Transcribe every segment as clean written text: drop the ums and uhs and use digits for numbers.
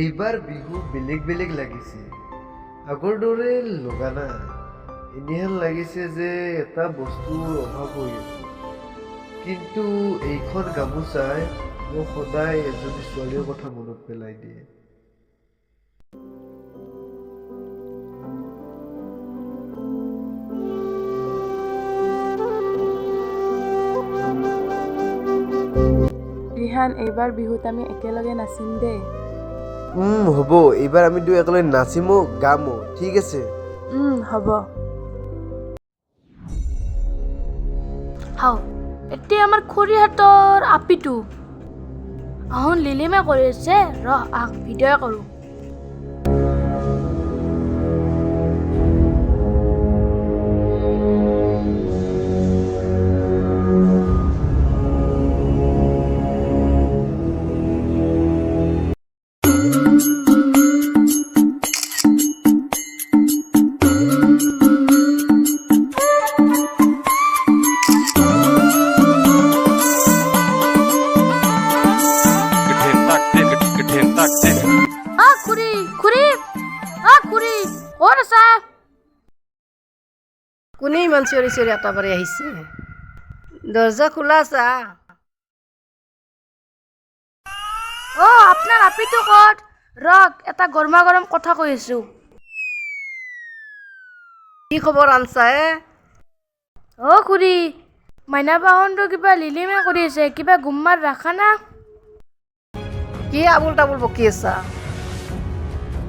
এইবাৰ বিহু বেলেগ বেলেগ লাগিছে, আগৰ দৰে লগা নাই। এনেহেন লাগিছে যে এটা বস্তুৰ অভাৱ হৈ আছে। কিন্তু এইখন গামোচাই মোক সদায় এজনী ছোৱালীৰ কথা মনত পেলাই দিয়ে। ৰিহান, এইবাৰ বিহুত আমি একেলগে নাচিম দেই। হ'ব, এইবাৰ আমি দুই একেলগে নাচিমো গামো, ঠিক আছে? হ'ব। হাও, এতিয়া আমাৰ খুৰীহঁতৰ আপিটো আহোন লিলিমে কৰি আছে, ভিডিঅ' কৰোঁ। কোনে ইমান চিঞৰি চিঞৰি আটাবাৰী আহিছে? দৰ্জা খোলা চা। আপোনাৰ আপিটো ক'ত? এটা গৰমা গৰম কথা কৈ আছো। কি খবৰ আনছা খুৰী, মাইনা বাহনটো কিবা লিলিমে কৰি আছে, কিবা গুম্মাৰ ৰাখা না? কি আবুল তাবুল বকি আছা?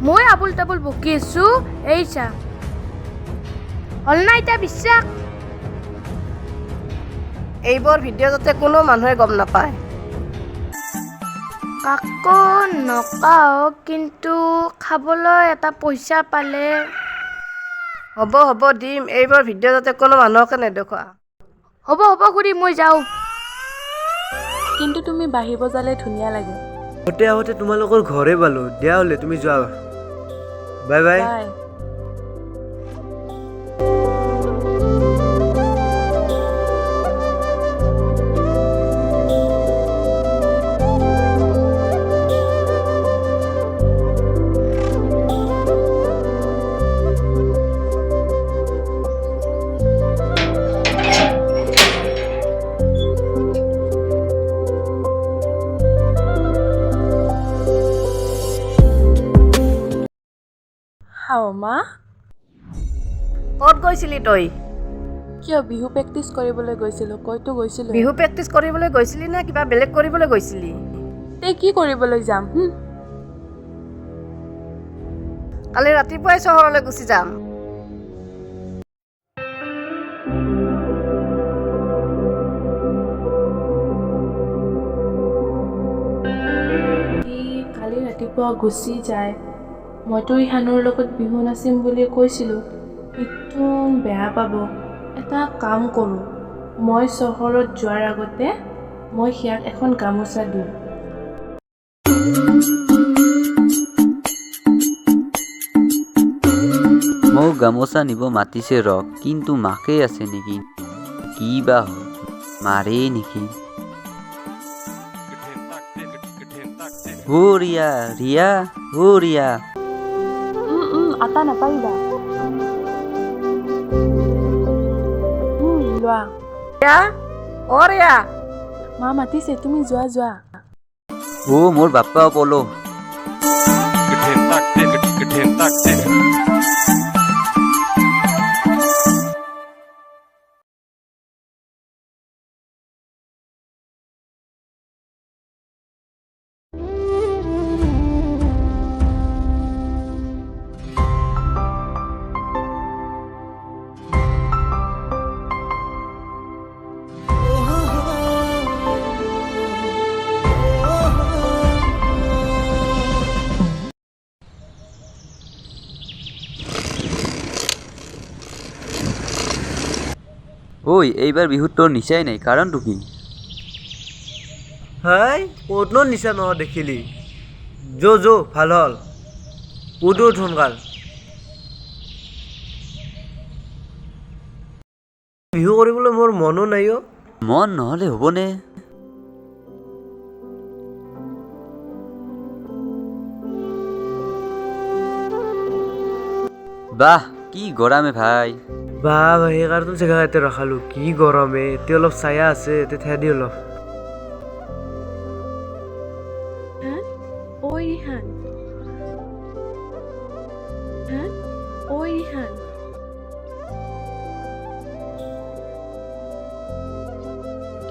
মই আবুল তাবুল বকি আছো, এই চা। হল না এতিয়া বিশ্বাস? এইবোৰ ভিডিঅ' যাতে কোনো মানুহে গম নাপায়। কাকো নকাও, কিন্তু খাবলৈ এটা পইচা পালে। হ'ব দিম, এইবোৰ ভিডিঅ' যাতে কোনো মানুহকে নেদেখুৱা। হ'ব খুৰী, মই যাওঁ। কিন্তু তুমি বাঁহী বজালে ধুনীয়া লাগে। আহোঁতে তোমালোকৰ ঘৰে পালো। দিয়া হ'লে তুমি যোৱা, বাই বাই। মা, ক'ত গৈছিলি তই? কিয় বিহু প্ৰেক্টিচ কৰিবলৈ গৈছিলোঁ? কৈতো গৈছিলোঁ। বিহু প্ৰেক্টিচ কৰিবলৈ গৈছিলি নে কিবা বেলেগ কৰিবলৈ গৈছিলি? কি কৰিবলৈ যাম? কালি ৰাতিপুৱাই চহৰলৈ গুচি যাম। কালি ৰাতিপুৱা গুচি যায়। মইতো ইহানৰ লগত বিহু নাচিম বুলি কৈছিলোঁ, কিন্তু বেয়া পাব। এটা কাম কৰোঁ, মই চহৰত যোৱাৰ আগতে মই সিয়াক এখন গামোচা দিম। মোক গামোচা নিব মাতিছে কিন্তু মাকে আছে নেকি? কি বা হয়, মাৰে নেকি? ৰিয়া আটা নাপাৰিবা। লোৱা অৰিয়া মা মাতিছে, তুমি যোৱা যোৱা। মোৰ বাপ্পা পলো। ঐ এইবাৰ বিহুত তোৰ নিচাই নাই, কাৰণটো কি? হাই ক'তনো নিচা নহয় দেখিলি। যো ভাল হ'ল। উঠ সোনকাল। বিহু কৰিবলৈ মোৰ মনো নাই অ'। মন নহ'লে হ'বনে? বাহ কি গৰমে ভাই। বাহ ভাই সেইকাৰণে জেগা ইয়াতে ৰখালো। কি গৰমে, এতিয়া অলপ ছায়া আছে, এতিয়া ঠেয়া দি অলপ। ঐ ৰিহান, ঐ ৰিহান,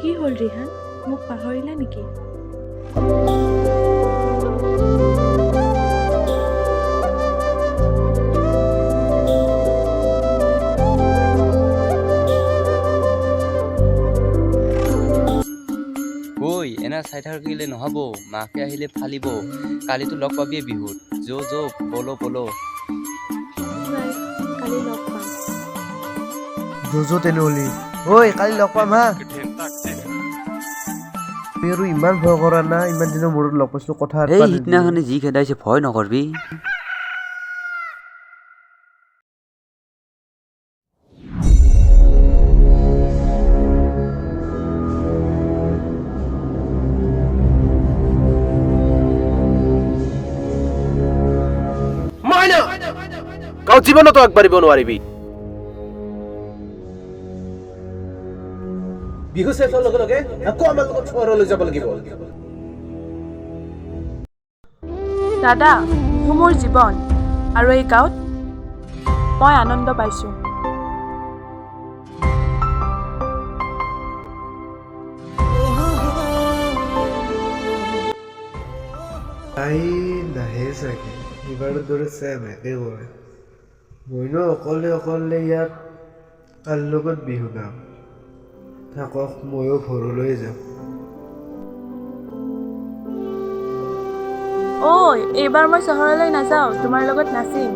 কি হ'ল ৰিহান? মোক পাহৰিলা নেকি? ঐ এনা চাই থাকিলে নহ'ব, মাকে আহিলে ফালিব। কালিতো লগ পাবিয়ে বিহুত। যো পলো পলো। নাই, কালি লগ পাম। যো তেনেহ'লে। ঐ কালি লগ পাম হা। তুমি আৰু ইমান ভয় কৰা না, ইমান দিনৰ মূৰত লগ পাইছো কথা এই সিদিনাখনে যি খেদাইছে ভয় নকৰবি। গাঁৱত জীৱনতো আগবাঢ়িব নোৱাৰিবি। বিহু শেষ হোৱাৰ লগে লগে আকৌ আমাৰ লগত চহৰলৈ যাব লাগিব। দাদা, বিহু মোৰ জীৱন, আৰু এই গাঁৱত মই আনন্দ পাইছোঁ। তাই নাহে চাগে, এইবাৰৰ দৰে চেম একে কৰে। মইনো অকলে ইয়াত কাৰ লগত বিহু গাম। থাকক ময়ো ঘৰলৈ যাম। ঐ এইবাৰ মই চহৰলৈ নাযাওঁ, তোমাৰ লগত নাচিম।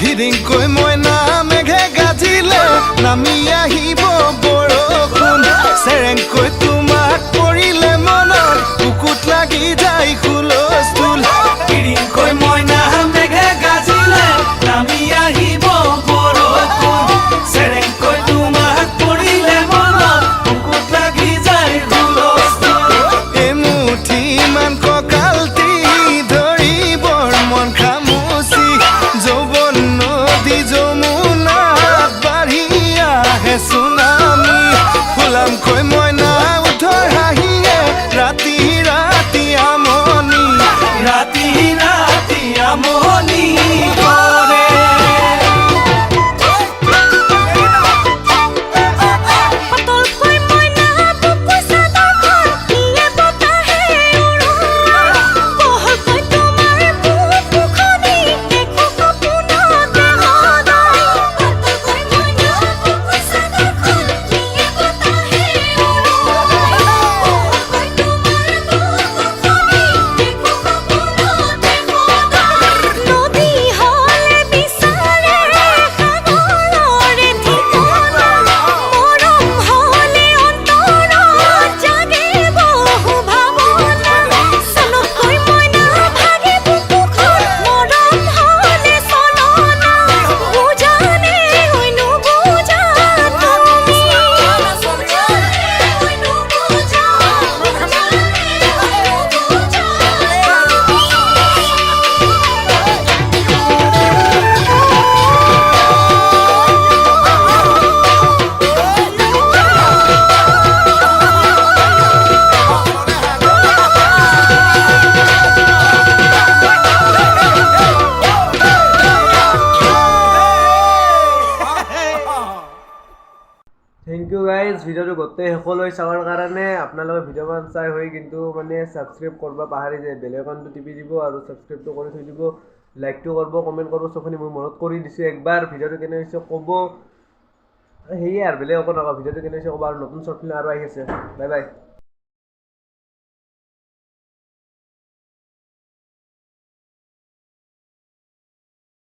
হিৰিংকৈ মইনা মেঘে গাজিলে নামি আহিব বৰষুণ চেৰেংকৈ তোমাক পৰিলে মনত বুকুত লাগি যায় হুলস্থুল হিৰিংকৈ মইনা মেঘে গাজিলে নামি আহিব বৰষুণ চেৰেংকৈ তোমাক পৰিলে মনত বুকুত লাগি যায় হুলস্থুল এমুঠি মান কঁকালটি ধৰিবৰ মন খামুচি যৌৱন নদী যমুনাত বাঢ়ি আহে চুনামি ফুলামকৈ মইনা উঠৰ হাঁহিয়ে ৰাতি ৰাতি আমনি ৰাতি ৰাতি আমনি কৰে পাতলকৈ মইনা বুকু চাদৰখন নিয়ে বতাহে উৰুৱা বহলকৈ তোমাৰ বুকুখনি দেখো সপোনতে সদায় পাতলকৈ মইনা বুকু চাদৰখন নিয়ে বতাহে উৰুৱা বহলকৈ তোমাৰ বুকুখনি দেখো সপোনতে সদায় নদী হ'লে বিচাৰে সাগৰৰে ঠিকনা মৰম হ'লে অন্তৰত জাগে বহু ভাৱনা চলকৈ মইনা ভাগে বুকুখন মৰম হ'লে চলনা বুজানে হৈ নুবুজা তুমি বুজানে হৈ নুবুজা থেংক ইউ গাইজ ভিডিঅ'টো গোটেই শেষলৈ চাবৰ কাৰণে আপোনালোকে ভিডিঅ'খন চাই হৈ কিন্তু মানে ছাবস্ক্ৰাইব কৰিব পাহৰি যায় বেল আইকনটো টিপি দিব আৰু ছাবস্ক্ৰাইবটো কৰি থৈ দিব লাইকটো কৰিব কমেণ্ট কৰিব চবখিনি মই মনত কৰি দিছোঁ একবাৰ ভিডিঅ'টো কেনে হৈছে ক'ব সেয়ে আৰু বেলেগ একো নকওঁ ভিডিঅ'টো কেনে হৈছে ক'ব আৰু নতুন শ্বৰ্ট ফিল্ম আৰু আহি আছে বাই বাই